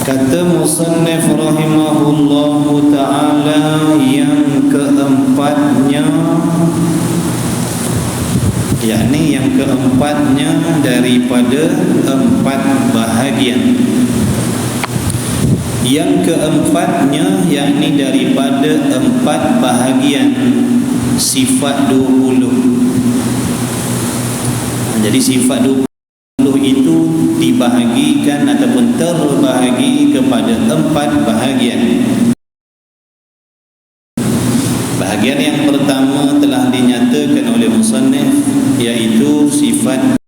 Kata musannif rahimahullahu ta'ala, yang keempatnya, yakni yang keempatnya daripada empat bahagian. Yang keempatnya yakni daripada empat bahagian sifat 20. Jadi sifat 20 itu dibahagikan ataupun terbahagi kepada empat bahagian. Bahagian yang pertama telah dinyatakan oleh musannif, iaitu sifat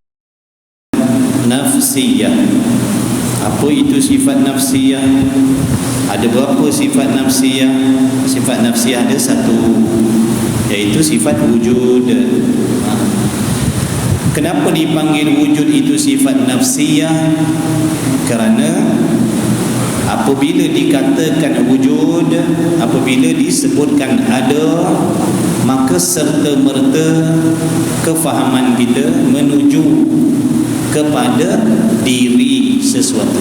nafsiyah. Apa itu sifat nafsiyah? Ada berapa sifat nafsiyah? Sifat nafsiyah ada satu, iaitu sifat wujud. Kenapa dipanggil wujud itu sifat nafsiyah? Kerana apabila dikatakan wujud, apabila disebutkan ada, maka serta-merta kefahaman kita menuju kepada diri sesuatu.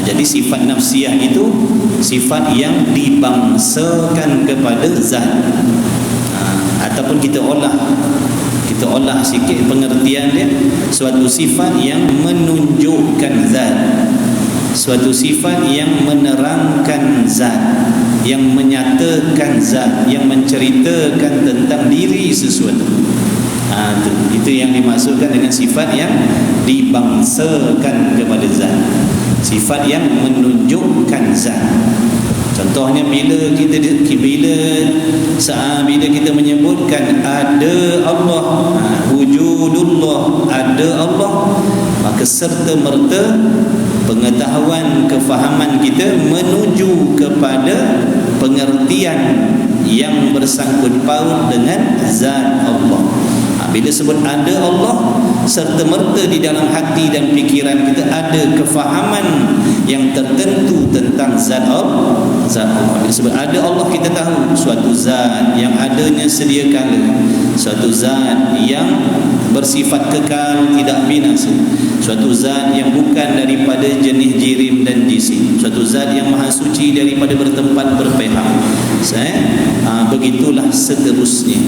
Jadi sifat nafsiyah itu sifat yang dibangsakan kepada zat. Ataupun kita olah sikit pengertian dia, suatu sifat yang menunjukkan zat, suatu sifat yang menerangkan zat, yang menyatakan zat, yang menceritakan tentang diri sesuatu. Itu yang dimaksudkan dengan sifat yang dibangsakan kepada zat, sifat yang menunjukkan zat. Contohnya bila kita menyebutkan ada Allah, wujudullah, ada Allah, maka serta-merta pengetahuan, kefahaman kita menuju kepada pengertian yang bersangkut paut dengan zat Allah. Bila sebut ada Allah, serta-merta di dalam hati dan fikiran kita ada kefahaman yang tertentu tentang zat Allah. Bila sebut ada Allah, kita tahu suatu zat yang adanya sedia kala, suatu zat yang bersifat kekal, tidak binasa, suatu zat yang bukan daripada jenis jirim dan jisim, suatu zat yang maha suci daripada bertempat berpihak. Begitulah seterusnya.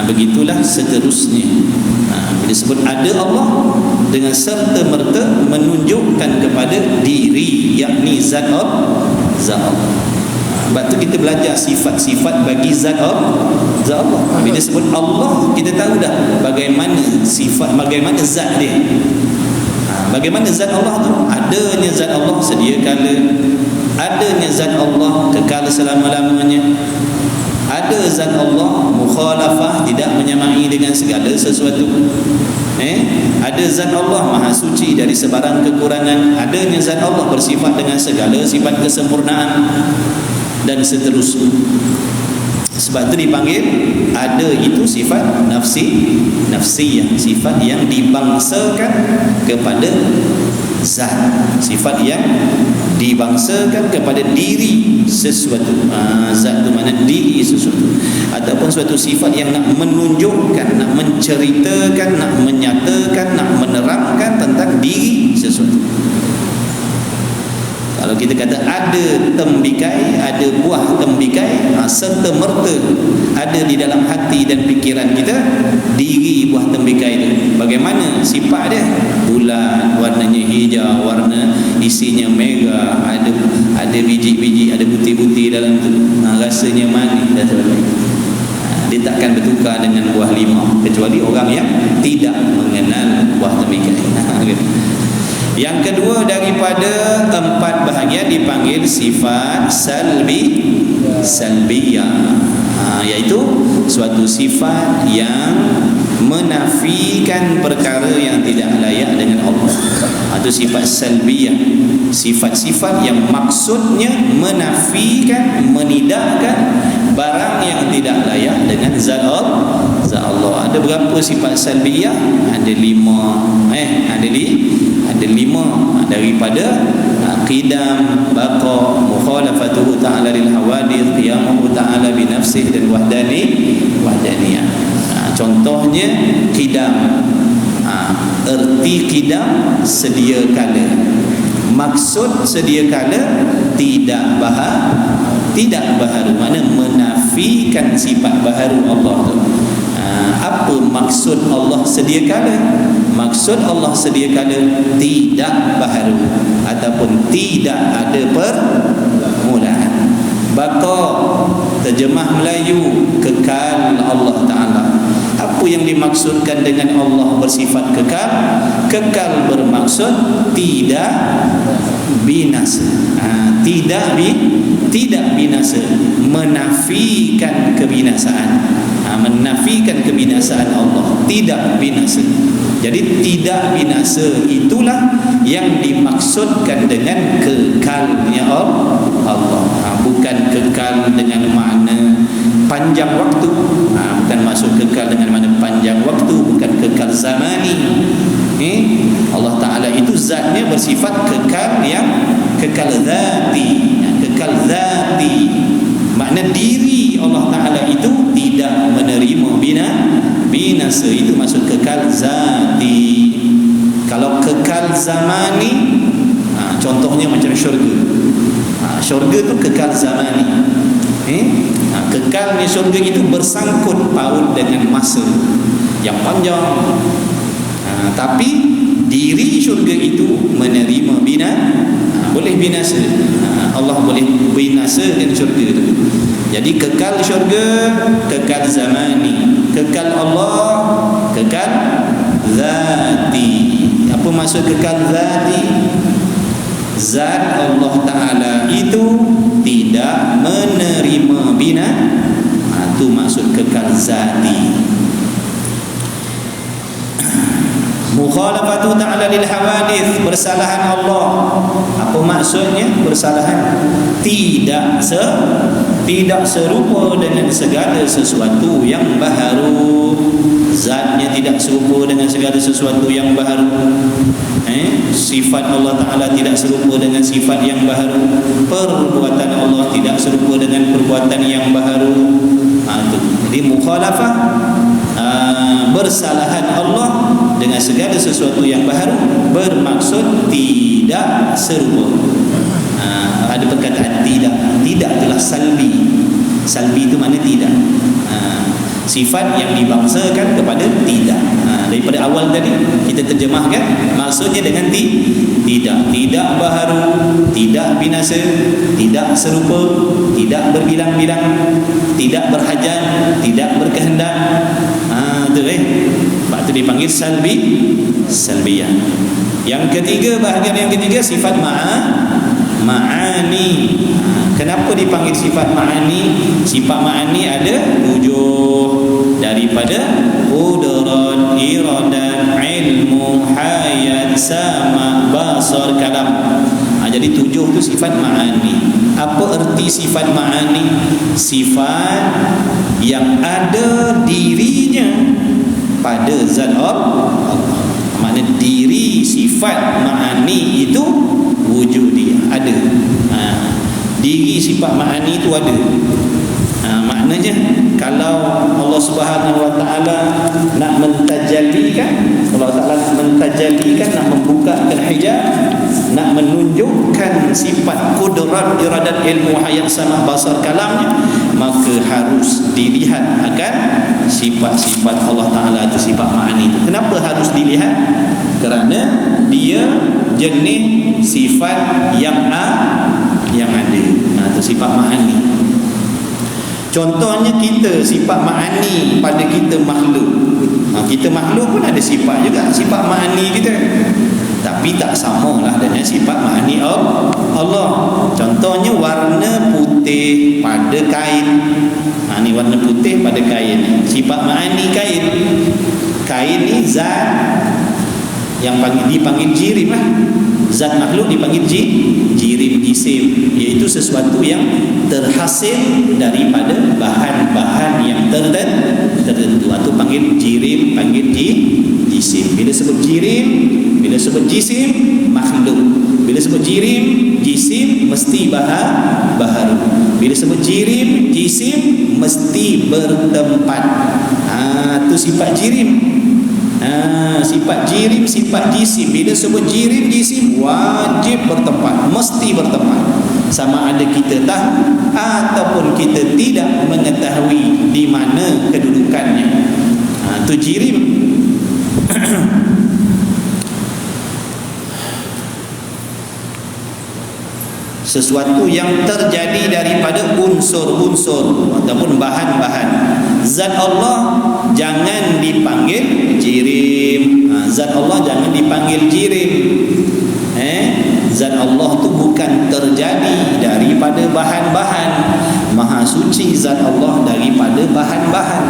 Begitulah seterusnya. Bila sebut ada Allah, dengan serta-merta menunjukkan kepada diri, yakni zat Allah. Sebab tu kita belajar sifat-sifat bagi zat Allah. Bila sebut Allah, kita tahu dah bagaimana sifat, bagaimana zat dia. Bagaimana zat Allah tu? Adanya zat Allah sedia kala, adanya zat Allah kekal selama-lamanya. Ada zat Allah mukhalafah, tidak menyamai dengan segala sesuatu. Ada zat Allah maha suci dari sebarang kekurangan. Adanya zat Allah bersifat dengan segala sifat kesempurnaan, dan seterusnya. Sebab itu dipanggil ada itu sifat nafsiyah, sifat yang dibangsakan kepada zat, sifat yang dibangsakan kepada diri sesuatu. Zat itu mana diri sesuatu, ataupun suatu sifat yang nak menunjukkan, nak menceritakan, nak menyatakan, nak menerangkan tentang diri sesuatu. Kalau kita kata ada tembikai, ada buah tembikai, serta-merta ada di dalam hati dan fikiran kita diri buah tembikai itu. Bagaimana sifat dia? Bulat, warnanya hijau, warna isinya merah, ada biji-biji, ada butir-butir dalam tu, rasanya manis dan sebagainya. Dia takkan bertukar dengan buah limau, kecuali orang yang tidak mengenal buah tembikai. Yang kedua daripada empat bahagian dipanggil sifat salbiyah, iaitu suatu sifat yang menafikan perkara yang tidak layak dengan Allah. Itu sifat salbiyah, sifat-sifat yang maksudnya menafikan, menidakkan barang yang tidak layak dengan zat Allah. ada berapa sifat salbiyah? Ada 5. Ada 5 daripada qidam, baqa, mukhalafatuhu ta'ala lil hawadith, qiyamuhu ta'ala bi nafsihi dan wahdaniyah. Contohnya qidam. Erti qidam sedia kala. Maksud sedia kala tidak baharu, makna menafikan sifat baharu Allah tu. Apa maksud Allah sedia kala? Maksud Allah sedia kala tidak baharu ataupun tidak ada permulaan. Baqa, terjemah Melayu, kekal Allah Ta'ala. Apa yang dimaksudkan dengan Allah bersifat kekal? Kekal bermaksud tidak binasa. Tidak binasa, menafikan kebinasaan. Menafikan kebinasaan Allah, tidak binasa. Jadi tidak binasa itulah yang dimaksudkan dengan kekalnya Allah. Bukan kekal dengan makna panjang waktu. Bukan maksud kekal dengan makna panjang waktu, bukan kekal zamani. Allah Ta'ala itu zatnya bersifat kekal, yang kekal zati. Kekal zati makna diri Allah Ta'ala itu tidak menerima binasa. Itu maksud kekal zati. Kalau kekal zamani, contohnya macam syurga. Syurga tu kekal zamani. Kekalnya syurga itu bersangkut paut dengan masa yang panjang. Tapi diri syurga itu menerima boleh binasa. Allah boleh binasa dengan syurga itu. Jadi kekal syurga, kekal zamani. Kekal Allah, kekal zati. Apa maksud kekal zati? Zat Allah Ta'ala itu tidak menerima itu maksud kekal zati. Mukhalafatu ta'ala lil hawadith, bersalahan Allah. Apa maksudnya bersalahan? Tidak serupa dengan segala sesuatu yang baharu. Zatnya tidak serupa dengan segala sesuatu yang baharu. Sifat Allah Ta'ala tidak serupa dengan sifat yang baharu. Perbuatan Allah tidak serupa dengan perbuatan yang baharu. Jadi mukhalafah, bersalahan Allah dengan segala sesuatu yang baharu, bermaksud tidak serupa. Ada perkataan tidak telah salbi. Salbi itu makna tidak. Sifat yang dibangsakan kepada tidak. Daripada awal tadi kita terjemahkan maksudnya dengan tidak baharu, tidak binasa, tidak serupa, tidak berbilang-bilang, tidak berhajat, tidak berkehendak. Sebab itu dipanggil salbiyah. Yang ketiga, bahagian yang ketiga, sifat ma'ani. Kenapa dipanggil sifat ma'ani? Sifat ma'ani ada 7, daripada qudrat, iradat, ilmu, hayat, sama, basar, kalam. Jadi 7 tu sifat ma'ani. Apa erti sifat ma'ani? Sifat yang ada dirinya pada zat Allah. Makna diri sifat ma'ani itu wujud dia, ada. Diri sifat ma'ani itu ada. Maknanya kalau Allah Subhanahu Wa Taala nak mentajallikan, Allah Taala nak mentajallikan, nak membukakan hijab, nak menunjukkan sifat kudrat, iradat, ilmu, hayat, sama, basar, kalamnya, maka harus dilihat akan sifat-sifat Allah Ta'ala itu, sifat ma'ani itu. Kenapa harus dilihat? Kerana dia jenis sifat yang ada. Itu sifat ma'ani. Contohnya kita, sifat ma'ani pada kita makhluk. Kita makhluk pun ada sifat juga, sifat ma'ani kita. Tapi tak samalah dengan sifat ma'ani Allah. Contohnya warna putih pada kain. Ni warna putih pada kain. Sifat ma'ani kain. Kain ni zat yang dipanggil jirim lah. Zat makhluk dipanggil jirim, jisim, iaitu sesuatu yang terhasil daripada bahan-bahan yang tertentu, atau panggil jirim, panggil jisim. Bila sebut jirim, bila sebut jisim, makhluk. Bila sebut jirim, jisim, mesti baharu. Bila sebut jirim, jisim, mesti bertempat. Itu sifat jirim. Sifat jirim, sifat jisim. Bila sebut jirim, jisim, wajib bertempat, mesti bertempat. Sama ada kita tahu ataupun kita tidak mengetahui di mana kedudukannya. Itu jirim. Sesuatu yang terjadi daripada unsur-unsur ataupun bahan-bahan. Zat Allah jangan dipanggil jirim. Zat Allah jangan dipanggil jirim. Zat Allah tu bukan terjadi daripada bahan-bahan. Maha suci zat Allah daripada bahan-bahan.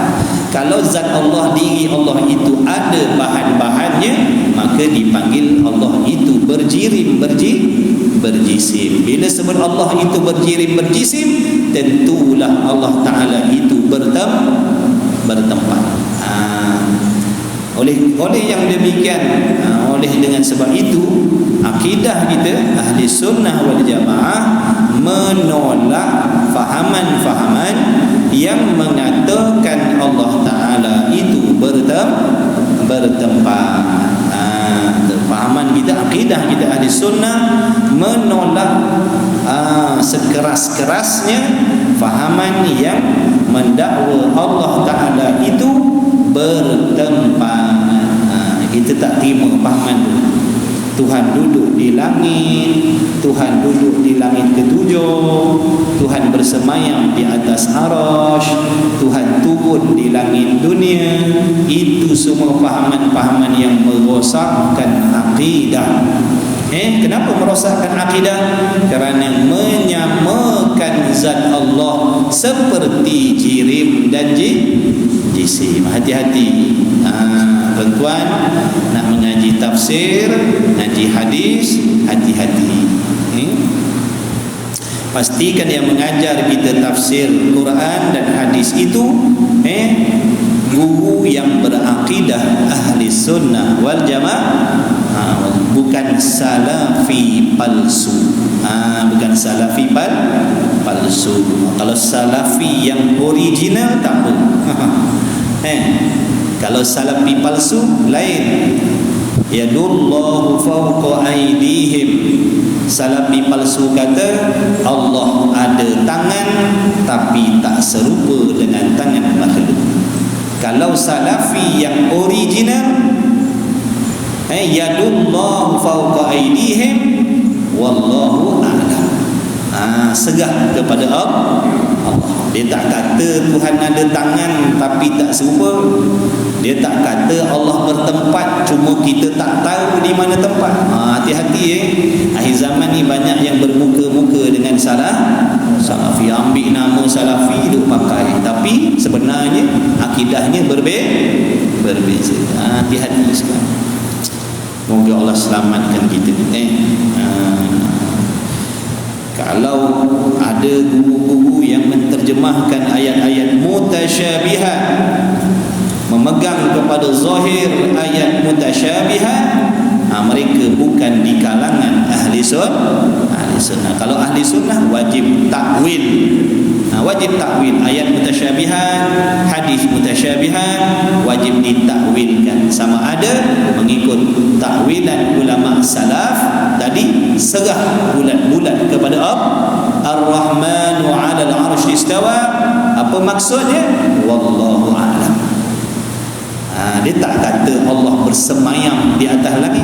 Kalau zat Allah, diri Allah itu ada bahan-bahannya, maka dipanggil Allah itu berjirim, berjisim. Bila sebut Allah itu berjirim, berjisim, tentulah Allah Ta'ala itu bertempat. Oleh yang demikian, oleh dengan sebab itu, akidah kita ahli sunnah wal jamaah menolak fahaman-fahaman yang mengatakan Allah Ta'ala itu bertempat. Fahaman kita, akidah kita ahli sunnah menolak sekeras-kerasnya fahaman yang mendakwa Allah Ta'ala itu bertempat. Kita tak terima fahaman itu. Tuhan duduk di langit, Tuhan duduk di langit ketujuh, Tuhan bersemayam di atas arasy, Tuhan turun di langit dunia. Itu semua fahaman-fahaman yang merosakkan akidah. Kenapa merosakkan akidah? Kerana menyamakan zat Allah seperti jirim dan jisim. Hati-hati. Tuan-tuan nak mengaji tafsir, mengaji hadis, hati-hati. Pastikan yang mengajar kita tafsir Quran dan hadis itu guru yang berakidah ahli sunnah wal jamaah, bukan salafi palsu. Bukan salafi palsu. Kalau salafi yang original tak apa. Kalau salafi palsu lain. Yadullahu fawqa aydihim. Salafi palsu kata Allah ada tangan tapi tak serupa dengan tangan makhluk. Kalau salafi yang original, yadullahu fawqa aydihim wallahu a'lam. Serah kepada Allah. Dia tak kata Tuhan ada tangan tapi tak serupa. Dia tak kata Allah bertempat cuma kita tak tahu di mana tempat. Hati-hati Akhir zaman ni banyak yang bermuka-muka dengan salafi, ambil nama salafi duk pakai, tapi sebenarnya akidahnya berbeza. Hati-hati sekarang. Moga Allah selamatkan kita. Kalau ada guru-guru yang menterjemahkan ayat-ayat mutasyabihat, memegang kepada zahir ayat mutasyabihat, mereka bukan di kalangan ahli sunnah. Kalau ahli sunnah wajib takwil. Wajib takwil ayat mutasyabihat, hadis mutasyabihat, wajib ditakwilkan. Sama ada mengikut takwilan ulama salaf tadi, serah bulat-bulat kepada Ar-Rahmanu 'alal 'arsy istawa. Apa maksudnya? Wallahu a'lam. Dia tak kata Allah bersemayam di atas langit.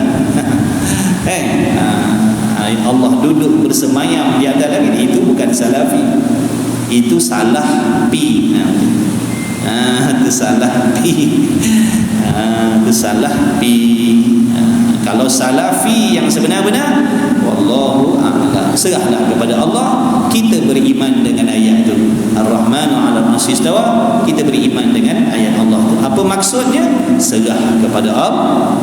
Allah duduk bersemayam di atas langit, itu bukan salafi. Itu salah pi. Itu salah pi. Itu salah pi. Kalau salafi yang sebenar-benar, wallahu a'lam, serahlah kepada Allah. Kita beriman dengan ayat itu, Ar-Rahmanu 'alal 'arsy istawa. Kita beriman dengan ayat Allah itu. Apa maksudnya? Serah kepada Allah.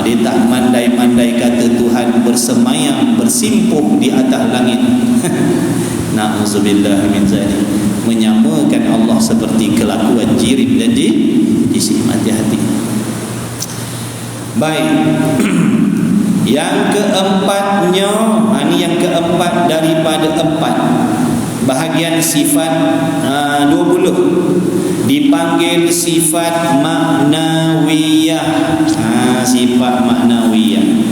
Dia tak mandai-mandai kata Tuhan bersemayam, bersimpuh di atas langit. Na'udzubillah min zalik. Menyamakan Allah seperti kelakuan jirim dan jisim. Hati-hati. Baik. Yang keempatnya, ini yang keempat daripada empat bahagian sifat 20 dipanggil sifat maknawiyah. Sifat maknawiyah,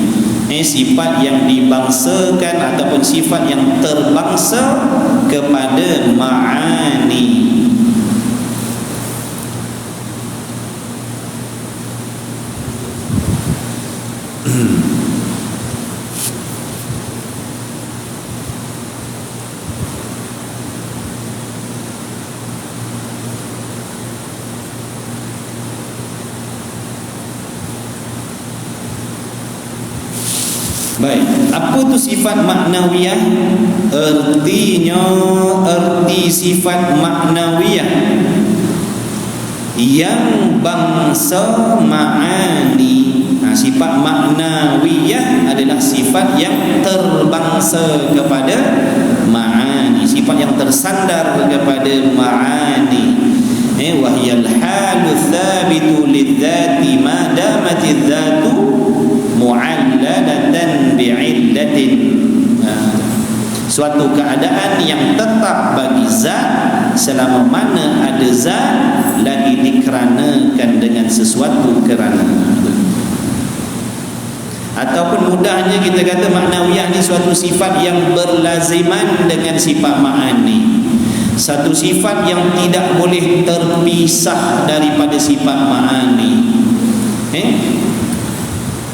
sifat yang dibangsakan ataupun sifat yang terbangsa kepada ma'ani. Baik, apa tu sifat maknawiyah? Arti sifat maknawiyah yang bangsa ma'ani. Sifat maknawiyah adalah sifat yang terbangsa kepada ma'ani, sifat yang tersandar kepada ma'ani. Wahyal halu thabitu lidzati ma damatidz dzatu mu'alladatan bi'illatin. Suatu keadaan yang tetap bagi zat selama mana ada zat lagi dikeranakan dengan sesuatu kerana. Ataupun mudahnya kita kata maknawiyah ni suatu sifat yang berlaziman dengan sifat ma'ani, satu sifat yang tidak boleh terpisah daripada sifat ma'ani.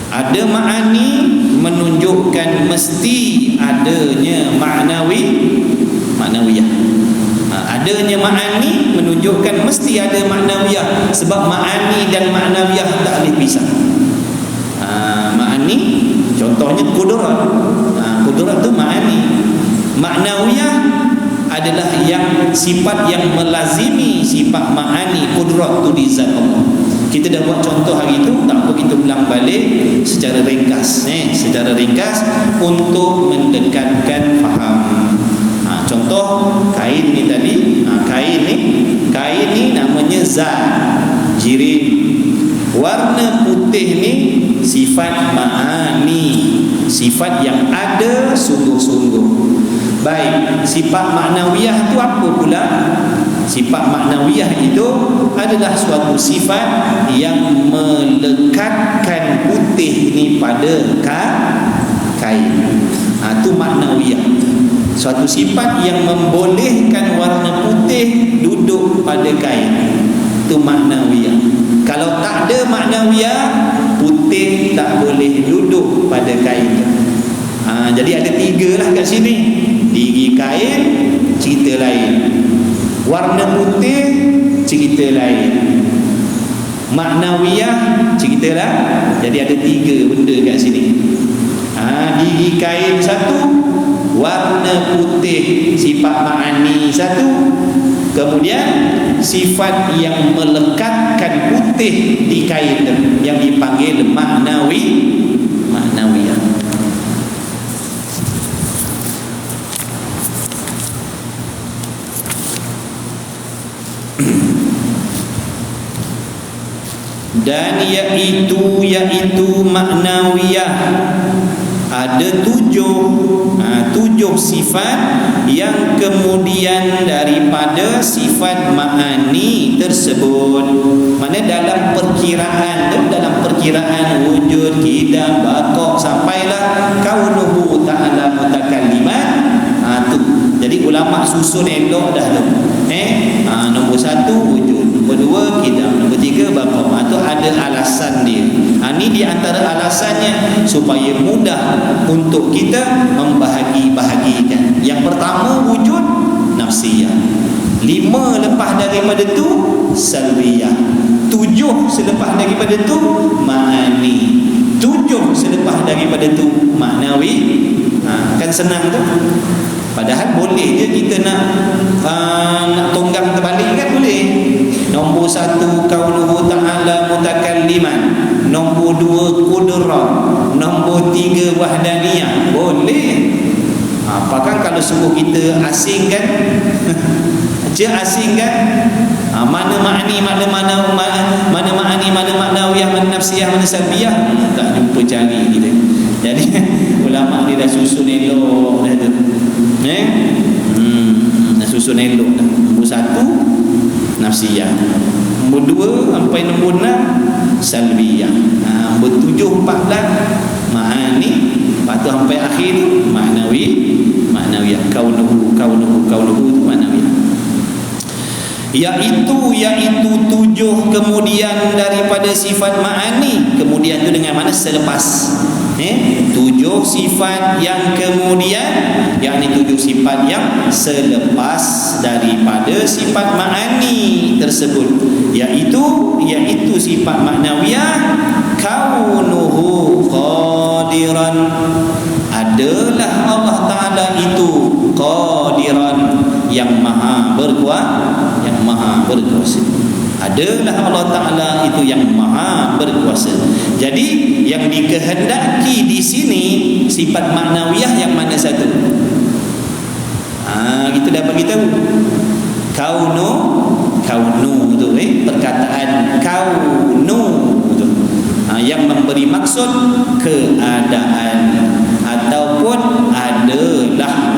Ada ma'ani menunjukkan mesti adanya maknawiyah. Adanya ma'ani menunjukkan mesti ada maknawiyah, sebab ma'ani dan maknawiyah tak boleh pisah. Ma'ani contohnya kudrat. Kudrat tu ma'ani. Maknawiyah adalah yang sifat yang melazimi sifat ma'ani. Kudrat tu di zat Allah. Kita dah buat contoh hari itu, tak apa kita ulang balik secara ringkas, secara ringkas untuk mendekatkan faham. Contoh kain ni tadi, kain ni namanya zat jirim. Warna putih ni sifat ma'ani, sifat yang ada sungguh-sungguh. Baik, sifat maknawiyah itu apa pula? Sifat maknawiyah itu adalah suatu sifat yang melekatkan putih ni pada kain. Itu maknawiyah. Suatu sifat yang membolehkan warna putih duduk pada kain. Itu maknawiyah. Kalau tak ada maknawiyah, putih tak boleh duduk pada kain. Jadi ada tiga lah kat sini. Diri kain, cerita lain. Warna putih, cerita lain. Maknawiyah, cerita lah. Jadi ada tiga benda kat sini. Diri kain satu, warna putih sifat ma'ani satu, kemudian sifat yang melekatkan putih di kain yang dipanggil maknawiyah. Dan yaitu maknawiyah ada tujuh sifat yang kemudian daripada sifat ma'ani tersebut. Mana dalam perkiraan wujud, qidam, baqa' sampailah kaunuhu ta'ala mutakalliman. Jadi ulama susun elok dah tu. Nombor satu wujud, nombor dua qidam, nombor tiga baqa'. Itu ada alasan dia. Ini di antara alasannya supaya mudah untuk kita membahagi-bahagikan. Yang pertama wujud nafsiyah. 5 lepas daripada tu salbiyah. 7 selepas daripada tu ma'ani. 7 selepas daripada tu maknawi. Kan senang tu. Padahal boleh je kita nak tonggang terbalik kan boleh. Nombor 1 qauluhu ta'ala mutakalliman. nombor 2 qudrah, nombor 3 wahdaniyah, boleh. Apakah kalau suruh kita asingkan asingkan mana ma'ani, mana ma'ani, mana ma'nawiyah, mana nafsiyah, mana salbiyah, tak jumpa cari kita. Jadi ulama dia dah susun elok dah tu. Dah susun elok dah. Nombor 1 nafsiyah, nombor 2 sampai nombor 6 salbiyah, nombor 7 14 ma'ani, lepas tu sampai akhir ma'nawiyah, kaunuhu tu ma'nawiyah, yaitu 7 kemudian daripada sifat ma'ani. Kemudian tu dengan mana? Selepas 7 sifat yang kemudian, yakni 7 sifat yang selepas daripada sifat ma'ani tersebut, yaitu sifat ma'nawiyah. Kaunuhu qadiran, adalah Allah Ta'ala itu qadiran, yang maha berkuasa. Adalah Allah Ta'ala itu yang maha berkuasa. Jadi yang dikehendaki di sini sifat maknawiyah yang mana satu? Kita dah bagi tahu. Kaunu tu perkataan kaunu tu. Yang memberi maksud keadaan ataupun adalah.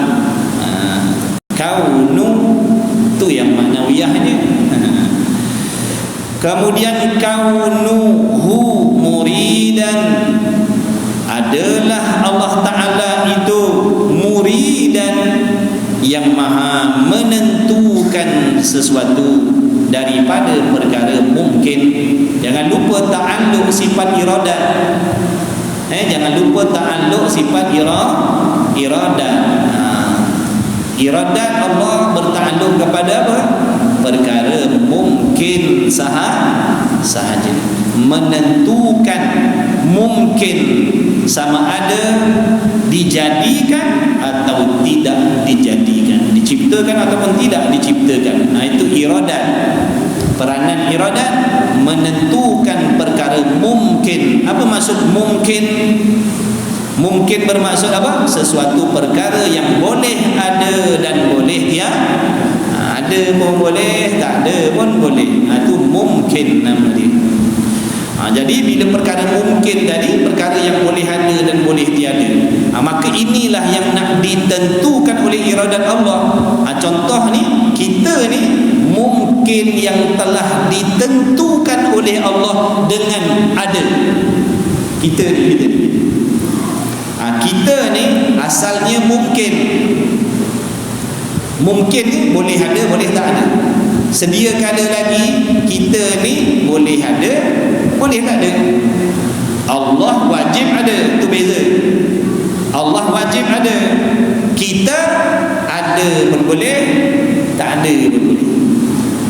Kaunu tu yang maknawiyahnya. Kemudian kaunuhu muridan, adalah Allah Ta'ala itu muridan, yang maha menentukan sesuatu daripada perkara mungkin. Jangan lupa ta'alluq sifat iradat. Jangan lupa ta'alluq sifat iradat. Iradat Allah berta'alluq kepada apa? Perkara mungkin sahaja. Menentukan mungkin sama ada dijadikan atau tidak dijadikan, diciptakan ataupun tidak diciptakan. Itu iradat. Peranan iradat menentukan perkara mungkin. Apa maksud mungkin? Mungkin bermaksud apa? Sesuatu perkara yang boleh ada dan boleh ada pun boleh, tak ada pun boleh. Itu mungkin nama dia. Jadi bila perkara mungkin tadi, perkara yang boleh ada dan boleh tiada, maka inilah yang nak ditentukan oleh iradat Allah. Contoh ni, kita ni mungkin yang telah ditentukan oleh Allah dengan ada. Kita ni asalnya mungkin ni boleh ada, boleh tak ada. Sedia kala lagi kita ni boleh ada, boleh tak ada. Allah wajib ada, tu beza. Allah wajib ada. Kita ada pun boleh, tak ada pun boleh.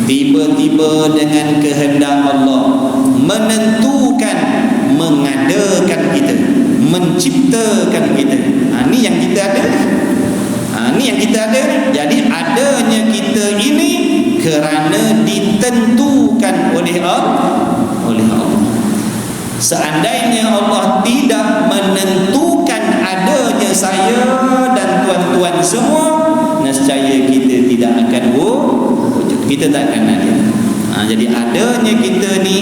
Tiba-tiba dengan kehendak Allah menentukan, mengadakan kita, menciptakan kita. Ni yang kita ada. Ni yang kita ada. Jadi adanya kita ini kerana ditentukan oleh Allah. Seandainya Allah tidak menentukan adanya saya dan tuan-tuan semua, nescaya kita tidak akan wujud. Kita tak akan ada. Jadi adanya kita ni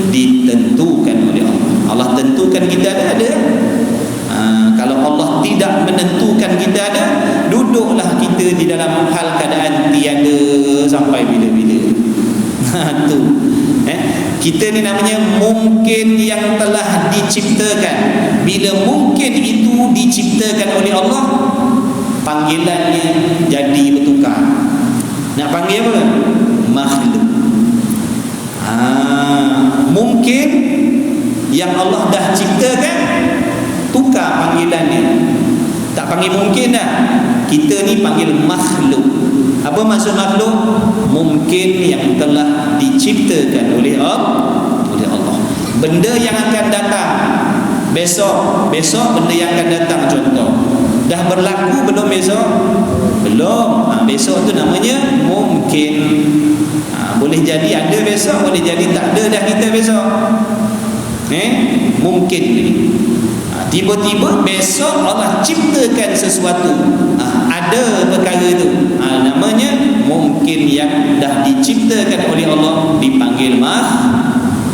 ditentukan oleh Allah. Allah tentukan kita ada. Kalau Allah tidak menentukan kita ada, duduklah kita di dalam hal keadaan tiada sampai bila-bila. Tu kita ni namanya mungkin yang telah diciptakan. Bila mungkin itu diciptakan oleh Allah, panggilannya jadi bertukar. Nak panggil apa? Makhluk. Mungkin yang Allah dah ciptakan, tukar panggilannya. Tak panggil mungkin dah. Kita ni panggil makhluk. Apa maksud makhluk? Mungkin yang telah diciptakan oleh Allah. Benda yang akan datang besok benda yang akan datang, contoh. Dah berlaku belum besok? Belum. Besok tu namanya mungkin. Boleh jadi ada besok, boleh jadi tak ada dah kita besok. Mungkin ni. Tiba-tiba besok Allah ciptakan sesuatu, ada perkara tu, namanya mungkin yang dah diciptakan oleh Allah, dipanggil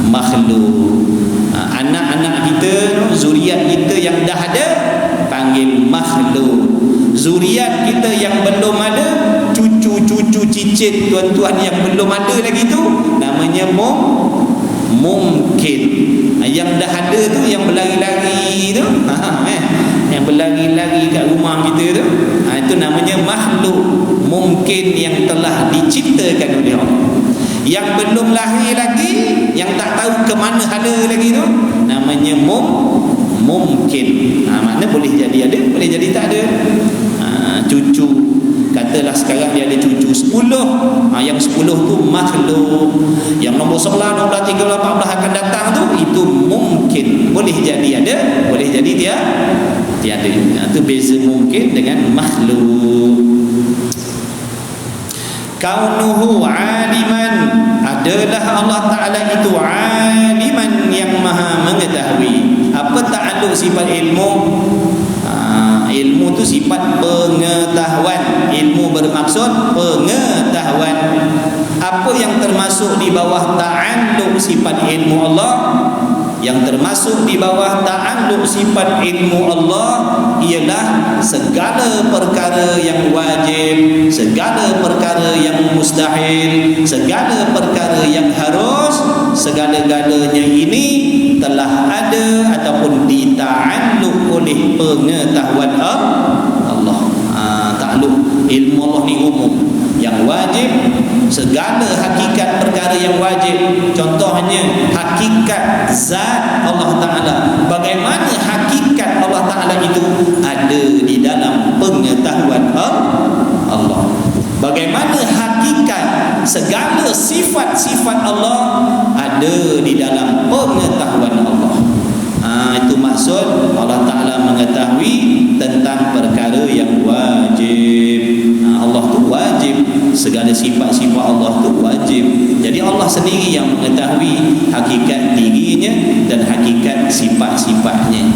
makhluk. Anak-anak kita, zuriat kita yang dah ada, panggil makhluk. Zuriat kita yang belum ada, cucu-cucu cicit tuan-tuan yang belum ada lagi tu, namanya mungkin. Yang dah ada tu, yang berlari-lari tu, yang berlari-lari kat rumah kita tu, itu namanya makhluk mungkin yang telah diciptakan oleh Allah. Yang belum lahir lagi, yang tak tahu ke mana hala lagi tu, namanya mungkin. Maknanya boleh jadi ada, boleh jadi tak ada. Cucu, katalah sekarang dia ada cucu 10, yang 10 tu makhluk. Yang nombor 11, 12, 13, 14 akan datang tu, itu mungkin. Boleh jadi ada, boleh jadi tiada. Itu beza mungkin dengan makhluk. Kaunuhu aliman, adalah Allah Ta'ala itu aliman, yang maha mengetahui. Apa ta'aluk sifat ilmu? Ilmu tu sifat pengetahuan. Ilmu bermaksud pengetahuan. Apa yang termasuk di bawah ta'aluk sifat ilmu Allah? Yang termasuk di bawah ta'aluk sifat ilmu Allah ialah segala perkara yang wajib, segala perkara yang mustahil, segala perkara yang harus, segala-galanya ini telah ada ataupun dita'aluk oleh pengetahuan Allah. Ta'aluk ilmu Allah ni umum. Yang wajib, segala hakikat perkara yang wajib. Contohnya hakikat zat Allah Ta'ala. Bagaimana hakikat Allah Ta'ala itu ada di dalam pengetahuan Allah. Bagaimana hakikat segala sifat-sifat Allah ada di dalam pengetahuan Allah. Itu maksud Allah Ta'ala mengetahui tentang perkara yang wajib. Allah tu wajib, segala sifat-sifat Allah tu wajib. Jadi Allah sendiri yang mengetahui hakikat dirinya dan hakikat sifat-sifatnya.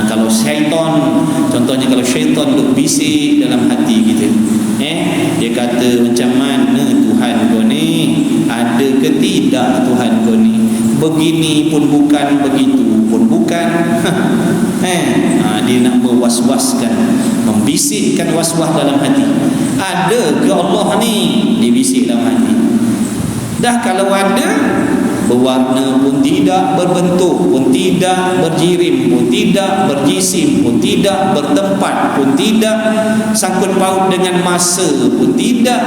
Kalau syaitan, contohnya kalau syaitan duk bisik dalam hati kita, dia kata macam mana Tuhan kau ni, ada ke tidak Tuhan kau ni, begini pun bukan, begitu pun bukan. Dia nak berwas-waskan, membisikkan was-was dalam hati. Ada ke Allah ni, dibisik dalam hati. Dah kalau ada, berwarna pun tidak, berbentuk pun tidak, berjirim pun tidak, berjisim pun tidak, bertempat pun tidak, sangkut paut dengan masa pun tidak.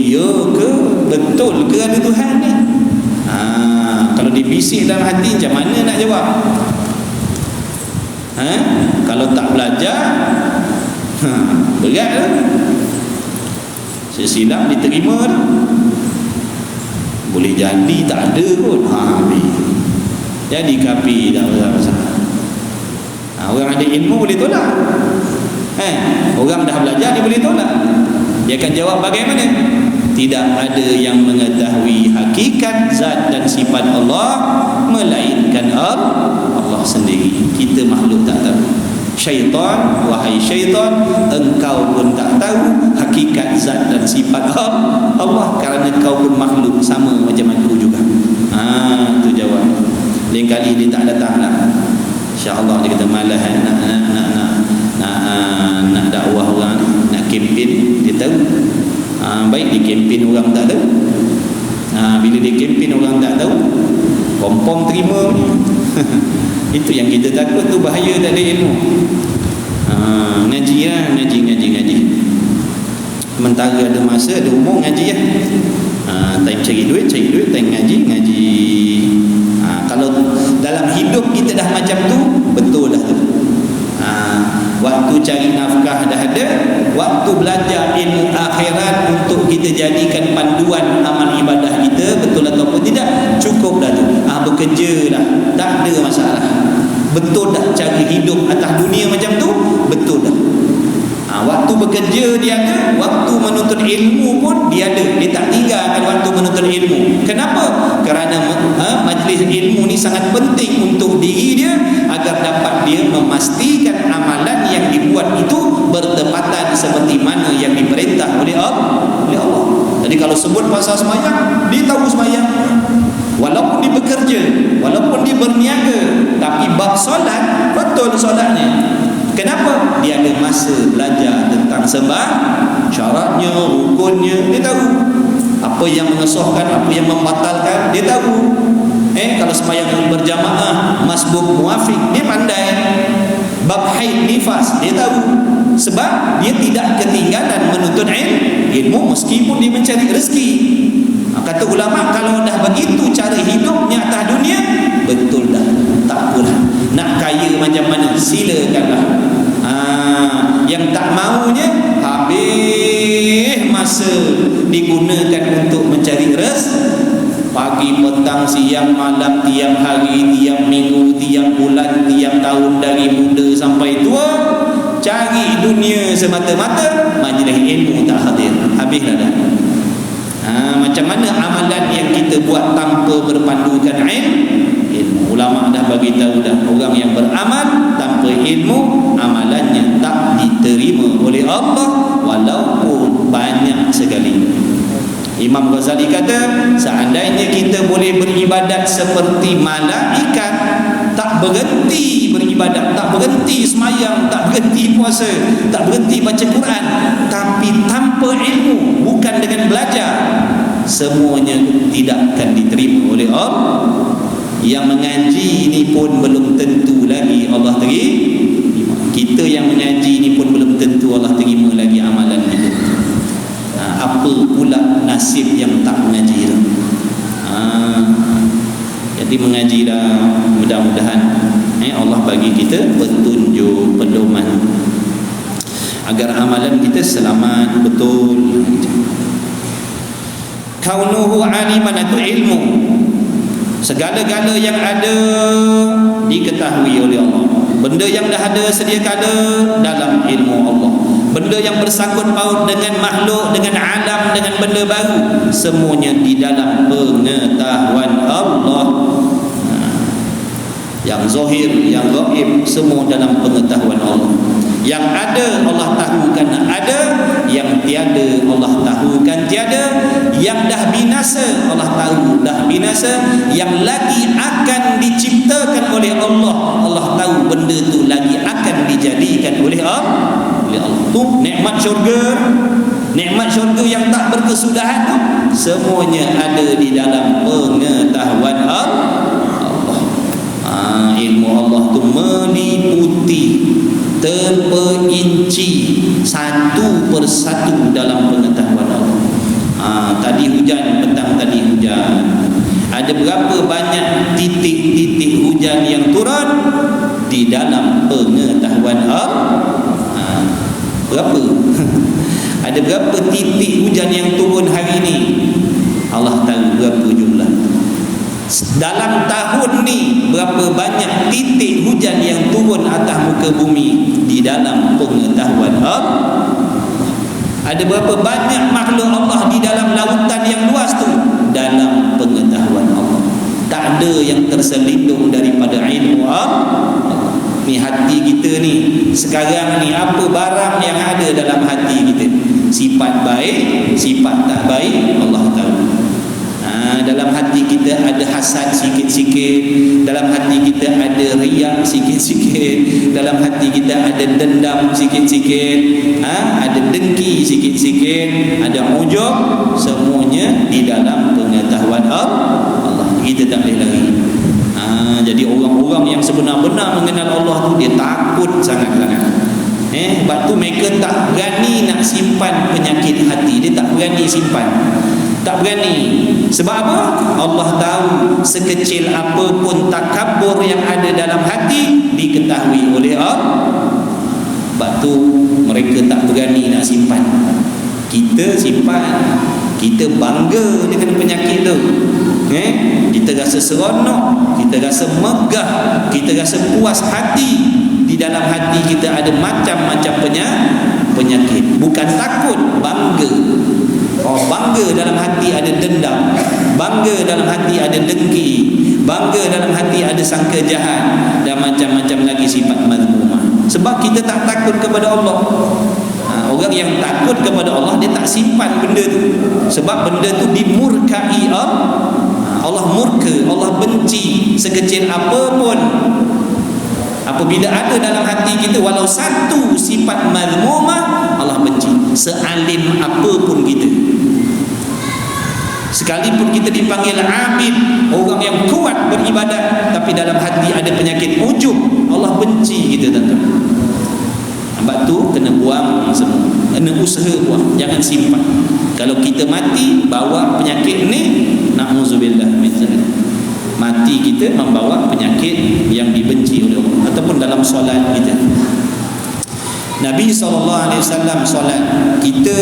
Ya ke? Betul ke ada Tuhan ni? Kalau dibisik dalam hati, macam mana nak jawab? Kalau tak belajar, berat lah. Silap diterima lah. Boleh jadi tak ada pun. Jadi kafir dah masalah. Orang ada ilmu boleh tolak. Orang dah belajar dia boleh tolak. Dia akan jawab bagaimana? Tidak ada yang mengetahui hakikat zat dan sifat Allah melainkan Allah sendiri. Kita makhluk tak tahu. Syaitan, wahai syaitan, engkau pun tak tahu hakikat zat dan sifat Allah, kerana kau pun makhluk sama macam aku juga. Itu jawab. Lain kali dia tak datang lah. InsyaAllah dia kata malah nak dakwah orang, nak kempen, dia tahu. Baik dia kempen orang tak tahu. Bila dia kempen orang tak tahu, kompom terima. Itu yang kita takut tu, bahaya tak ada ilmu. Ngaji lah, ngaji. Sementara ada masa, ada umur, ngaji lah. Time cari duit, time ngaji. Kalau dalam hidup kita dah macam tu, betul dah tu. Waktu cari nafkah dah ada, waktu belajar ilmu akhirat untuk kita jadikan panduan amal ibadah kita, betul ataupun tidak, cukup dah tu. Bekerja dah, tak ada masalah. Betul dah cari hidup atas dunia macam tu, betul dah. Waktu bekerja dia ada, waktu menuntut ilmu pun dia ada. Dia tak tinggalkan waktu menuntut ilmu. Kenapa? Kerana majlis ilmu ni sangat penting untuk diri dia agar dapat dia memastikan amalan yang dibuat itu bertepatan seperti mana yang diperintah oleh Allah. Jadi kalau sebut pasal semayang, dia tahu semayang. Walaupun dia bekerja, walaupun dia berniaga, tapi bab solat, betul solatnya. Kenapa? Dia ada masa belajar tentang sembahyang, syaratnya, rukunnya, dia tahu. Apa yang mengesahkan, apa yang membatalkan, dia tahu. Kalau sembahyang berjamaah, masbuk muafiq, dia pandai. Bab haid nifas, dia tahu. Sebab dia tidak ketinggalan menuntut ilmu meskipun dia mencari rezeki. Kata ulama, kalau dah begitu cara hidupnya atas dunia, betul dah, tak apalah. Nak kaya macam mana, silakanlah. Yang tak maunya, habis masa digunakan untuk mencari rezeki. Pagi, petang, siang, malam, tiap hari, tiap minggu, tiap bulan, tiap tahun, dari muda sampai tua, cari dunia semata-mata, majlis ilmu tak hadir, habislah dah. Macam mana amalan yang kita buat tanpa berpandukan ilmu? Ulama dah bagi tahu dah, orang yang beramal tanpa ilmu, amalannya tak diterima oleh Allah walaupun banyak sekali. Imam Ghazali kata, seandainya kita boleh beribadat seperti malaikat, tak berhenti beribadat, tak berhenti semayang, tak berhenti puasa, tak berhenti baca Quran, tapi tanpa ilmu, bukan dengan belajar, semuanya tidak akan diterima oleh Allah. Yang mengaji ini pun belum tentu lagi Allah terima. Kita yang mengaji ini pun belum tentu Allah terima lagi amalan kita. Apa pula nasib yang tak mengaji dah? Jadi mengaji dah, mudah-mudahan Allah bagi kita petunjuk, pedoman agar amalan kita selamat betul. Kaunuhu aliman, itu ilmu. Segala-gala yang ada diketahui oleh Allah. Benda yang dah ada sedia kala dalam ilmu Allah. Benda yang bersangkut paut dengan makhluk, dengan alam, dengan benda baru, semuanya di dalam pengetahuan Allah. Yang zahir, yang gaib, semua dalam pengetahuan Allah. Yang ada Allah tahukan ada, yang tiada Allah tahukan tiada, yang dah binasa Allah tahu dah binasa, yang lagi akan diciptakan oleh Allah, Allah tahu benda tu lagi akan dijadikan oleh Allah. Tu nikmat syurga yang tak berkesudahan tu, semuanya ada di dalam pengetahuan Allah. Ilmu Allah tu meliputi, terperinci satu persatu dalam pengetahuan Allah. Tadi hujan, petang tadi hujan. Ada berapa banyak titik-titik hujan yang turun di dalam pengetahuan Allah? Berapa? Ada berapa titik hujan yang turun hari ini? Allah tahu berapa jumlah. Dalam tahun ni berapa banyak titik hujan yang turun atas muka bumi di dalam pengetahuan Allah. Ada berapa banyak makhluk Allah di dalam lautan yang luas tu, dalam pengetahuan Allah. Tak ada yang terselindung daripada ilmu Allah. Ni hati kita ni sekarang ni, apa barang yang ada dalam hati kita, sifat baik, sifat tak baik, Allah tahu. Dalam hati kita ada hasad sikit-sikit, dalam hati kita ada riak sikit-sikit, dalam hati kita ada dendam sikit-sikit, ada dengki sikit-sikit, ada ujub, semuanya di dalam pengetahuan Allah. Kita tak boleh lari. Jadi orang-orang yang sebenar-benar mengenal Allah tu, dia takut sangat-sangat. Sebab tu mereka tak berani nak simpan penyakit hati. Dia tak berani simpan, tak berani. Sebab apa? Allah tahu sekecil apapun takabur yang ada dalam hati diketahui oleh Allah. Sebab tu mereka tak berani nak simpan. Kita simpan, kita bangga dengan penyakit tu. Kita rasa seronok, kita rasa megah, kita rasa puas hati. Di dalam hati kita ada macam-macam penyakit. Bukan takut, bangga. Bangga dalam hati ada dendam, bangga dalam hati ada dengki, bangga dalam hati ada sangka jahat, dan macam-macam lagi sifat mazmumah. Sebab kita tak takut kepada Allah. Orang yang takut kepada Allah, dia tak simpan benda tu. Sebab benda tu dimurkai Allah. Allah murka, Allah benci sekecil apapun. Apabila ada dalam hati kita walau satu sifat mazmumah, Allah benci. Sealim apapun kita, sekalipun kita dipanggil abid, orang yang kuat beribadat, tapi dalam hati ada penyakit ujub, Allah benci kita, tuan-tuan. Sebab tu kena buang semua, kena usaha buang, jangan simpan. Kalau kita mati bawa penyakit ni, na'udzubillah min dzalik, mati kita membawa penyakit yang dibenci oleh Allah. Ataupun dalam solat kita, Nabi SAW solat, kita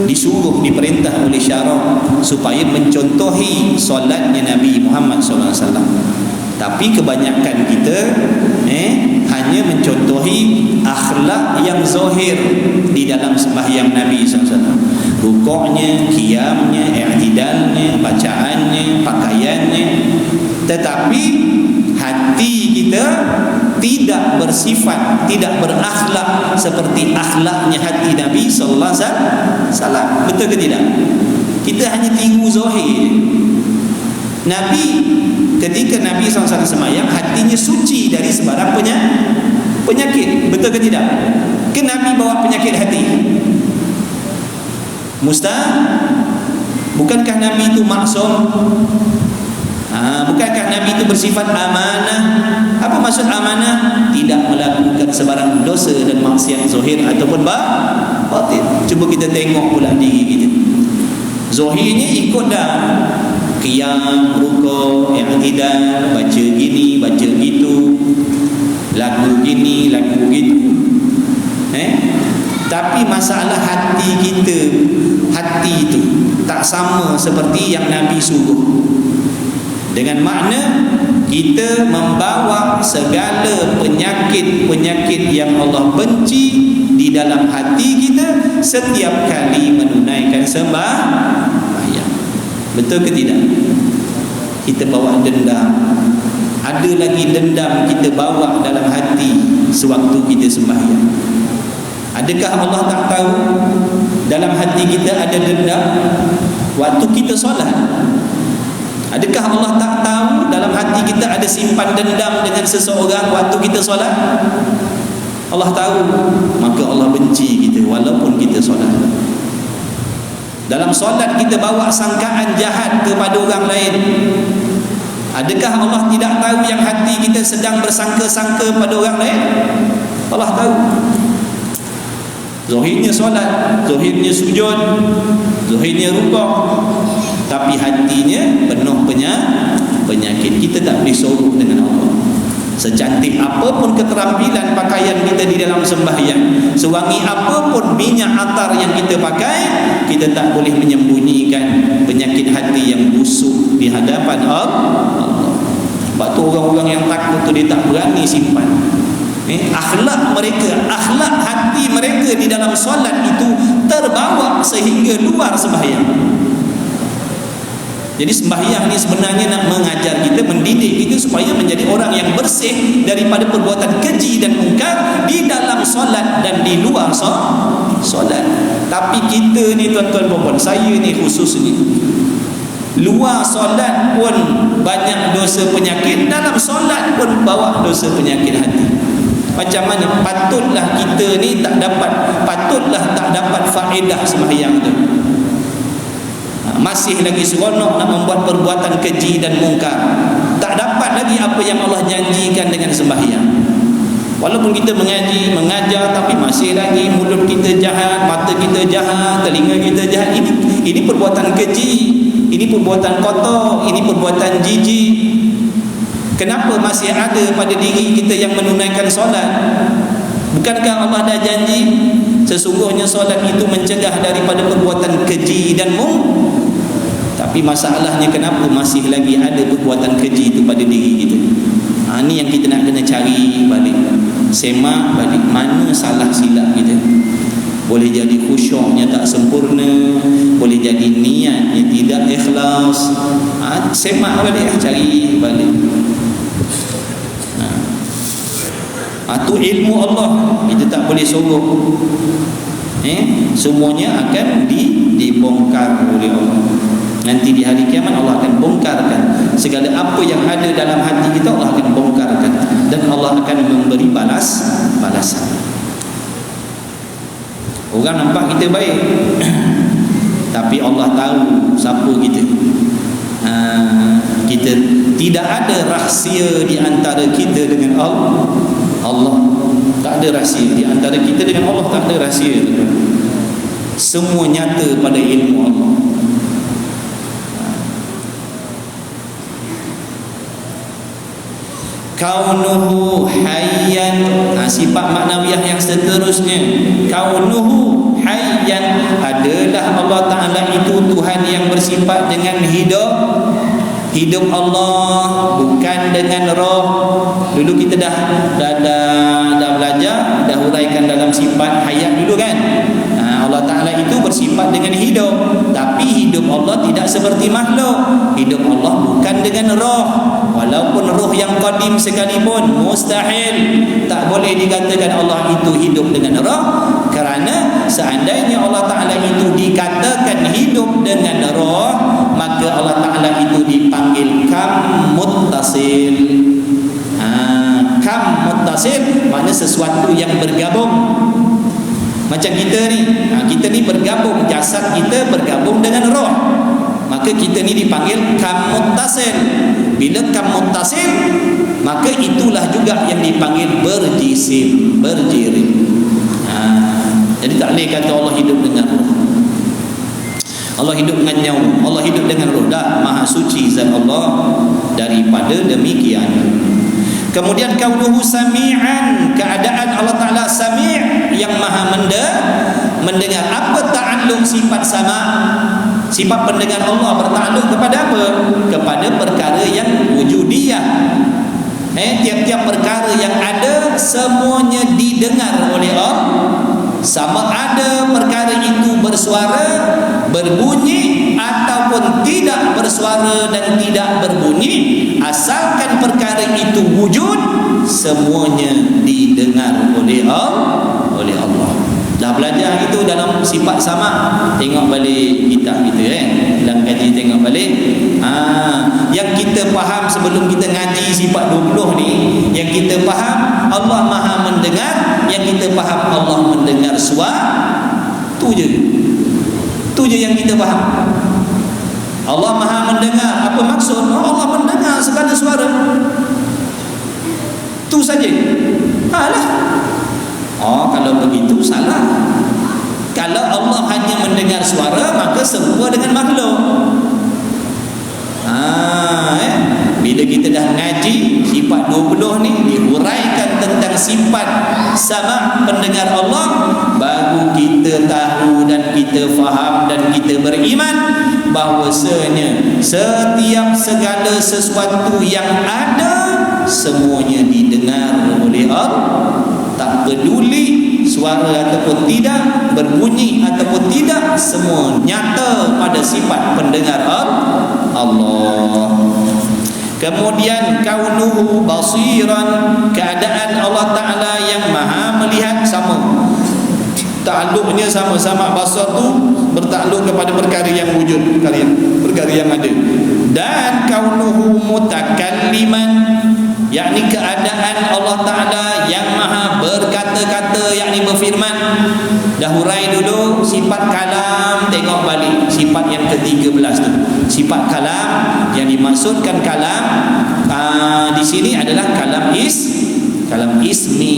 disuruh, diperintah oleh syarak supaya mencontohi solatnya Nabi Muhammad SAW. Tapi kebanyakan kita hanya mencontohi akhlak yang zahir di dalam sembahyang Nabi SAW. Rukuknya, qiyamnya, i'tidalnya, bacaannya, pakaiannya. Tetapi hati kita tidak bersifat, tidak berakhlak seperti akhlaknya hati Nabi sallallahu alaihi wasallam. Betul ke tidak? Kita hanya tiru zahir. Nabi, ketika Nabi SAW semayang, hatinya suci dari sebarang penyakit. Betul ke tidak? Ke Nabi bawa penyakit hati? Bukankah Nabi itu maksum? Bukankah Nabi itu bersifat amanah? Apa maksud amanah? Tidak melakukan sebarang dosa dan maksiat zahir ataupun batin. Cuba kita tengok pula diri kita. Zahirnya ikut dah, qiyam, rukuk, i'tidal, baca gini, baca gitu, lagu gini, lagu gitu. Tapi masalah hati kita, hati itu tak sama seperti yang Nabi suruh. Dengan makna kita membawa segala penyakit-penyakit yang Allah benci di dalam hati kita setiap kali menunaikan sembahyang. Betul ke tidak? Kita bawa dendam. Ada lagi dendam kita bawa dalam hati sewaktu kita sembahyang. Adakah Allah tak tahu dalam hati kita ada dendam waktu kita solat? Adakah Allah tak tahu dalam hati kita ada simpan dendam dengan seseorang waktu kita solat? Allah tahu, maka Allah benci kita walaupun kita solat. Dalam solat kita bawa sangkaan jahat kepada orang lain. Adakah Allah tidak tahu yang hati kita sedang bersangka-sangka pada orang lain? Allah tahu. Zahirnya solat, zahirnya sujud, zahirnya rukuk, tapi hatinya penuh penyakit. Kita tak boleh sorok dengan Allah. Secantik apapun keterampilan pakaian kita di dalam sembahyang, sewangi apapun minyak atar yang kita pakai, kita tak boleh menyembunyikan penyakit hati yang busuk di hadapan Allah. Sebab tu orang-orang yang takut tu dia tak berani simpan. Akhlak mereka, akhlak hati mereka di dalam solat itu terbawa sehingga luar sembahyang. Jadi sembahyang ni sebenarnya nak mengajar kita, mendidik kita supaya menjadi orang yang bersih daripada perbuatan keji dan mungkar di dalam solat dan di luar solat. Tapi kita ni tuan-tuan puan-puan, saya ni khusus ni, luar solat pun banyak dosa penyakit, dalam solat pun bawa dosa penyakit hati. Macam mana? Patutlah kita ni tak dapat faedah sembahyang tu. Masih lagi seronok nak membuat perbuatan keji dan mungkar. Tak dapat lagi apa yang Allah janjikan dengan sembahyang. Walaupun kita mengaji, mengajar, tapi masih lagi mulut kita jahat, mata kita jahat, telinga kita jahat. Ini perbuatan keji, ini perbuatan kotor, ini perbuatan jijik. Kenapa masih ada pada diri kita yang menunaikan solat? Bukankah Allah dah janji sesungguhnya solat itu mencegah daripada perbuatan keji dan mungkar? Tapi masalahnya kenapa masih lagi ada perbuatan keji itu pada diri kita? Ini yang kita nak kena cari balik, semak balik mana salah silap kita. Boleh jadi khusyuknya tak sempurna, boleh jadi niatnya tidak ikhlas. Semak balik, cari balik. Itu ilmu Allah, kita tak boleh sorok. Semuanya akan dibongkar oleh Allah. Nanti di hari kiamat Allah akan bongkarkan segala apa yang ada dalam hati kita, Allah akan bongkarkan, dan Allah akan memberi balasan. Orang nampak kita baik tapi Allah tahu siapa kita. Kita tidak ada rahsia di antara kita dengan Allah. Tak ada rahsia di antara kita dengan Allah, tak ada rahsia. Semua nyata pada ilmu Allah. Kaunuhu hayyan, sifat maknawiyah yang seterusnya. Kaunuhu hayyan, adalah Allah Ta'ala itu Tuhan yang bersifat dengan hidup. Hidup Allah bukan dengan roh. Dulu kita dah belajar, dah huraikan dalam sifat hayat dulu kan. Allah Ta'ala itu bersifat dengan hidup, tapi hidup Allah tidak seperti makhluk. Hidup Allah bukan dengan roh. Walaupun roh yang qadim sekalipun, mustahil, tak boleh dikatakan Allah itu hidup dengan roh. Kerana seandainya Allah Ta'ala itu dikatakan hidup dengan roh, maka Allah Ta'ala itu dipanggil kam muttasil. Kam muttasil makna sesuatu yang bergabung. Macam kita ni bergabung, jasad kita bergabung dengan roh, maka kita ni dipanggil kam muttasil. Bila kam muttasil, maka itulah juga yang dipanggil berjisim, berjirim. Jadi tak boleh kata Allah hidup dengan roh, Allah hidup dengan nyawa, Allah hidup dengan roh. Dah maha suci zat Allah daripada demikian. Kemudian kaunuhu sami'an, keadaan Allah Ta'ala sami' yang maha mendengar. Apa ta'alluq sifat sama'? Sifat pendengar Allah bertakluk kepada apa? Kepada perkara yang wujudiyah. Tiap-tiap perkara yang ada semuanya didengar oleh Allah. Sama ada perkara itu bersuara, berbunyi, ataupun tidak bersuara dan tidak berbunyi, asalkan perkara itu wujud, semuanya didengar oleh Allah. Dah belajar itu dalam sifat sama. Tengok balik kitab kita dalam kaji, tengok balik. Yang kita faham sebelum kita ngaji sifat 20 ni, yang kita faham Allah maha mendengar, yang kita faham Allah mendengar suara. Tu je yang kita faham. Allah maha mendengar, apa maksud? Allah mendengar segala suara. Tu saja. Kalau begitu salah. Kalau Allah hanya mendengar suara, maka serupa dengan makhluk. Bila kita dah ngaji sifat 20 ni, dihuraikan tentang sifat sama pendengar Allah, baru kita tahu dan kita faham dan kita beriman bahwasanya setiap segala sesuatu yang ada semuanya didengar oleh Allah. Tak peduli suara ataupun tidak, berbunyi ataupun tidak, semua nyata pada sifat pendengar Allah. Kemudian kaunuhu basiran, keadaan Allah Ta'ala yang maha melihat. Sama takluknya sama-sama. Basar tu bertakluk kepada perkara yang wujud, perkara yang ada. Dan kaunuhu mutakalliman, yakni keadaan Allah Ta'ala yang maha berkata-kata, yakni berfirman. Dah hurai dulu sifat kalam, tengok balik sifat yang ke-13 tu. Sifat kalam, yang dimaksudkan kalam di sini adalah kalam ismi.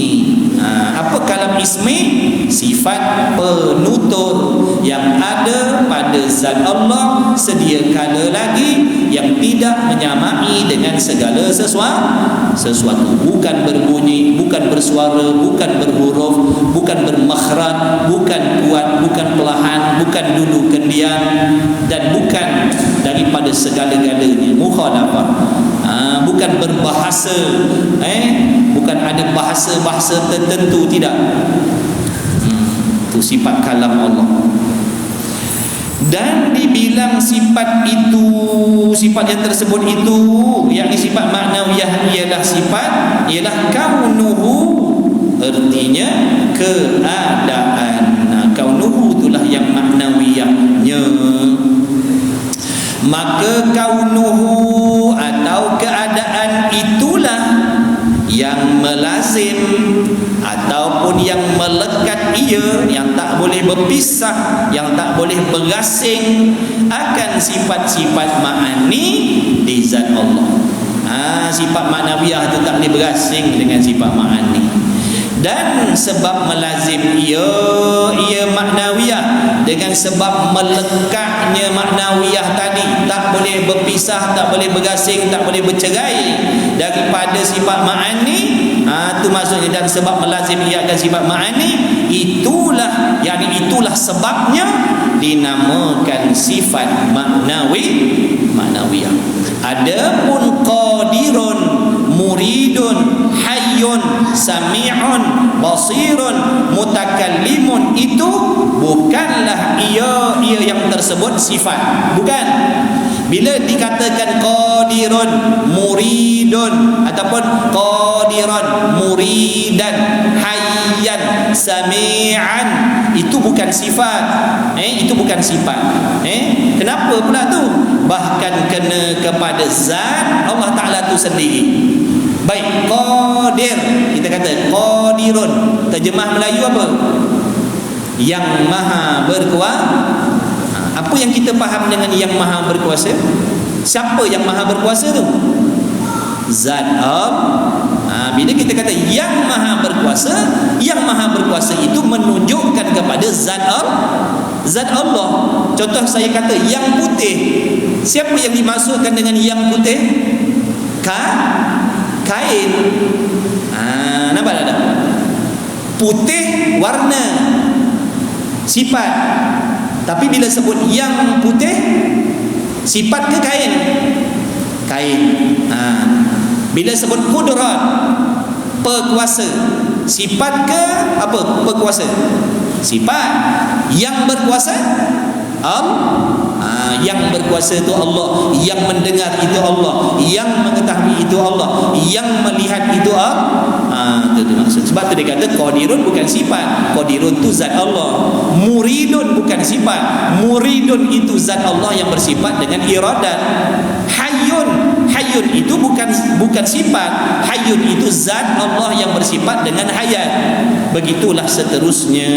Apa kalam ismi? Sifat penutur yang ada pada zat Allah sedia kala lagi, yang tidak menyamai dengan segala sesuatu. Bukan berbunyi, bukan bersuara, bukan berhuruf, bukan bermakhraj, bukan kuat, bukan perlahan, bukan dulu kendian, dan bukan daripada segala-galanya mukhalafah. Bukan berbahasa, bukan ada bahasa-bahasa tertentu, tidak. Itu sifat kalam Allah. Dan dibilang sifat itu, sifat yang tersebut itu, yakni sifat maknawiyah, ialah kaunuhu artinya keadaan. Kaunuhu itulah yang maknawiyahnya. Maka kaunuhu atau keadaan itulah yang melazim ataupun yang melekat ia, yang tak boleh berpisah, yang tak boleh berasing akan sifat-sifat ma'ani di zat Allah. Sifat ma'nawiyah itu tak boleh berasing dengan sifat ma'ani. Dan sebab melazim ia maknawiyah, dengan sebab melekatnya maknawiyah tadi, tak boleh berpisah, tak boleh bergasing, tak boleh bercerai daripada sifat ma'ani. Itu maksudnya, dan sebab melazim ia akan sifat ma'ani, itulah itulah sebabnya dinamakan sifat maknawiyah. Adapun qadirun, muridun, hayyun, sami'un, basirun, mutakallimun, itu bukanlah ia yang tersebut sifat. Bukan. Bila dikatakan qadirun, muridun, ataupun qadiran, muridan, hayyan, sami'an, itu bukan sifat. Itu bukan sifat. Kenapa pula tu? Bahkan kena kepada zat Allah Ta'ala tu sendiri. Baik, qadir, kita kata qadirun, terjemah Melayu apa? Yang maha berkuasa. Apa yang kita faham dengan yang maha berkuasa? Siapa yang maha berkuasa tu? Zat Allah. Bila kita kata yang maha berkuasa, yang maha berkuasa itu menunjukkan kepada zat Allah. Contoh saya kata yang putih, siapa yang dimaksudkan dengan yang putih? Kain. Nampak tak? Putih warna, sifat. Tapi bila sebut yang putih, sifat ke kain? Kain. Bila sebut kudrat, perkuasa, sifat ke apa? Perkuasa, sifat. Yang berkuasa yang berkuasa itu Allah, yang mendengar itu Allah, yang mengetahui itu Allah, yang melihat itu Allah. Itu maksud. Sebab tu dia kata qadirun bukan sifat. Qadirun itu zat Allah. Muridun bukan sifat. Muridun itu zat Allah yang bersifat dengan iradat. Hayyun itu bukan sifat. Hayyun itu zat Allah yang bersifat dengan hayat. Begitulah seterusnya.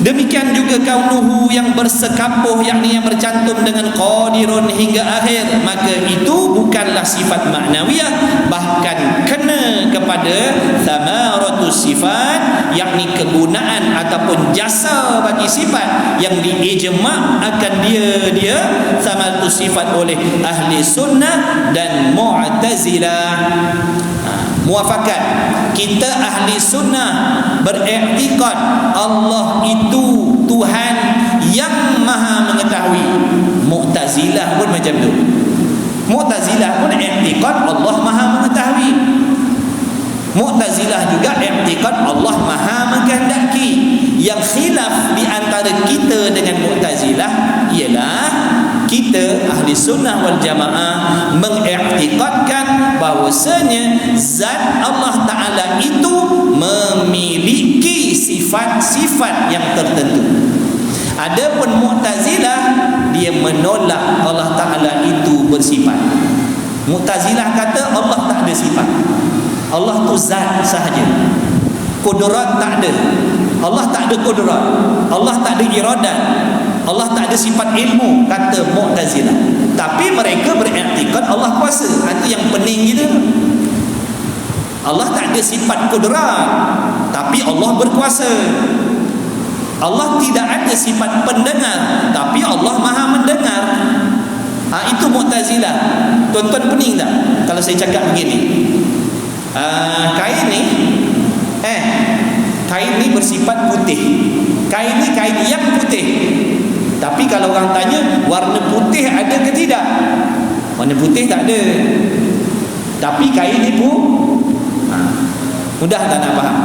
Demikian juga kaunuhu yang bersekapuh, yakni yang bercantum dengan qadirun hingga akhir, maka itu bukanlah sifat maknawiyah, bahkan kena kepada thamaratus sifat, yakni kegunaan ataupun jasa bagi sifat yang diijma' akan dia thamaratus sifat oleh ahli sunnah dan mu'tazilah. Muafakat, kita ahli sunnah beriktikad Allah itu Tuhan yang maha mengetahui. Mu'tazilah pun macam tu. Mu'tazilah pun iktikad Allah maha mengetahui. Mu'tazilah juga iktikad Allah maha mengkehendaki. Yang khilaf di antara kita dengan Mu'tazilah ialah kita ahli sunnah wal jamaah mengiktikadkan bahawasanya zat Allah Ta'ala itu memiliki sifat-sifat yang tertentu. Adapun Mu'tazilah, dia menolak Allah Ta'ala itu bersifat. Mu'tazilah kata Allah tak ada sifat, Allah tu zat sahaja. Kudrat tak ada, Allah tak ada kudrat, Allah tak ada iradat, Allah tak ada sifat ilmu, kata Mu'tazilah. Tapi mereka beriktikad Allah kuasa. Itu yang pening gitu. Allah tak ada sifat kudrat, tapi Allah berkuasa. Allah tidak ada sifat pendengar, tapi Allah maha mendengar. Itu Mu'tazilah. Tuan-tuan pening tak kalau saya cakap begini? Kain ni bersifat putih. Kain ni kain yang putih. Tapi kalau orang tanya warna putih ada ke tidak? Warna putih tak ada. Tapi kain ni pun mudah tak nak faham?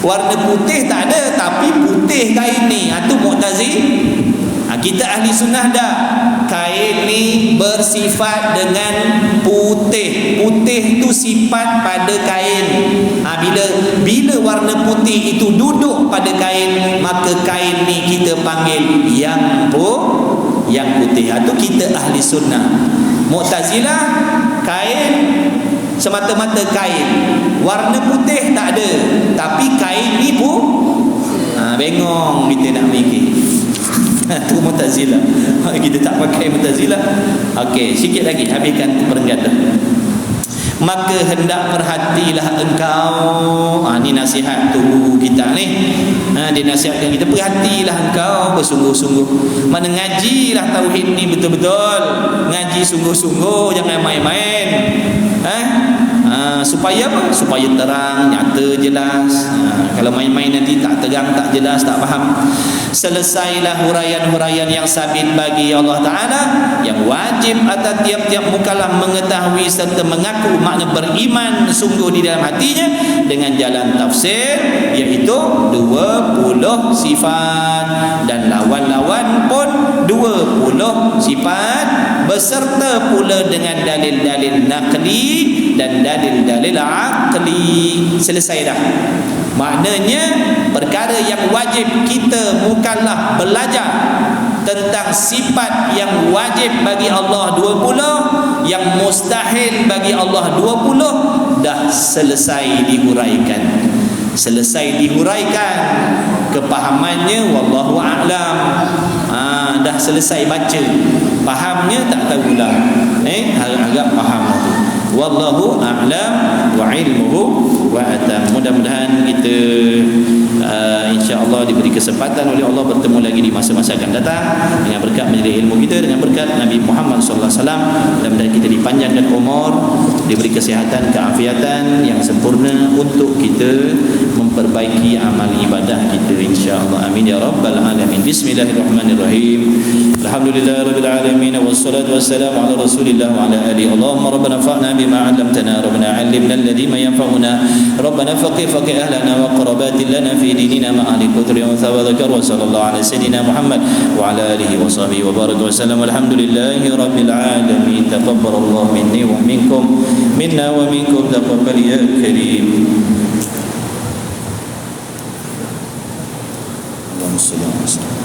Warna putih tak ada, tapi putih kain ni. Itu Mu'tazilah. Kita ahli sunnah dah. Kain ni bersifat dengan putih. putih tu sifat pada kain. Bila warna putih itu duduk pada kain, maka kain ni kita panggil yang putih. Itu kita ahli sunnah. Mu'tazilah kain semata-mata kain, warna putih tak ada, tapi kain ni pun bengong kita nak mikir. Itu Mu'tazilah. Kita tak pakai Mu'tazilah. Okey, sikit lagi habiskan perenggan. Maka hendak perhatilah engkau. Ni nasihat tu kita ni. Dia nasihatkan kita, perhatilah engkau bersungguh-sungguh. Mana ngajilah tauhid ni betul-betul. Ngaji sungguh-sungguh, jangan main-main. Supaya apa? Supaya terang, nyata, jelas. Kalau main-main nanti tak terang, tak jelas, tak faham. Selesailah huraian-huraian yang sabit bagi Allah Ta'ala, yang wajib atas tiap-tiap mukallaf mengetahui serta mengaku makna beriman sungguh di dalam hatinya dengan jalan tafsir, iaitu 20 sifat, dan lawan-lawan pun 20 sifat, beserta pula dengan dalil-dalil naqli dan dalil-dalil aqli. Selesai dah. Maknanya perkara yang wajib kita mukallaf belajar tentang sifat yang wajib bagi Allah 20, yang mustahil bagi Allah 20, dah selesai dihuraikan. Kepahamannya wallahu a'lam. Dah selesai baca, fahamnya tak tahulah. Agak faham tu. Wallahu a'lam wa ilmuhu wa atam. Mudah-mudahan kita insya-Allah diberi kesempatan oleh Allah bertemu lagi di masa-masa akan datang dengan berkat majlis ilmu kita, dengan berkat Nabi Muhammad sallallahu alaihi wasallam. Mudah-mudahan kita dipanjangkan umur, diberi kesihatan, keafiatan yang sempurna untuk kita memperbaiki amal ibadah kita, insya-Allah. Amin ya rabbal alamin. Bismillahirrahmanirrahim. Alhamdulillahirabbil alamin, wassalatu wassalamu ala Rasulillah wa ala alihi. Allahumma rabbana fa'na bima 'allamtana, rabbana 'allimna alladhi ma yanfa'una, rabbana faqih ahlana wa qarabatin lana fi dinina ma ahli qudri wa thawab dzakar. Wa sallallahu ala sayyidina Muhammad wa ala alihi wa sahbihi wa baraka wa sallam. Alhamdulillahirabbil alamin. Taqabbalallahu minni wa minkum, minna wa minkum, taqabbal ya karim. Allahumma salli ala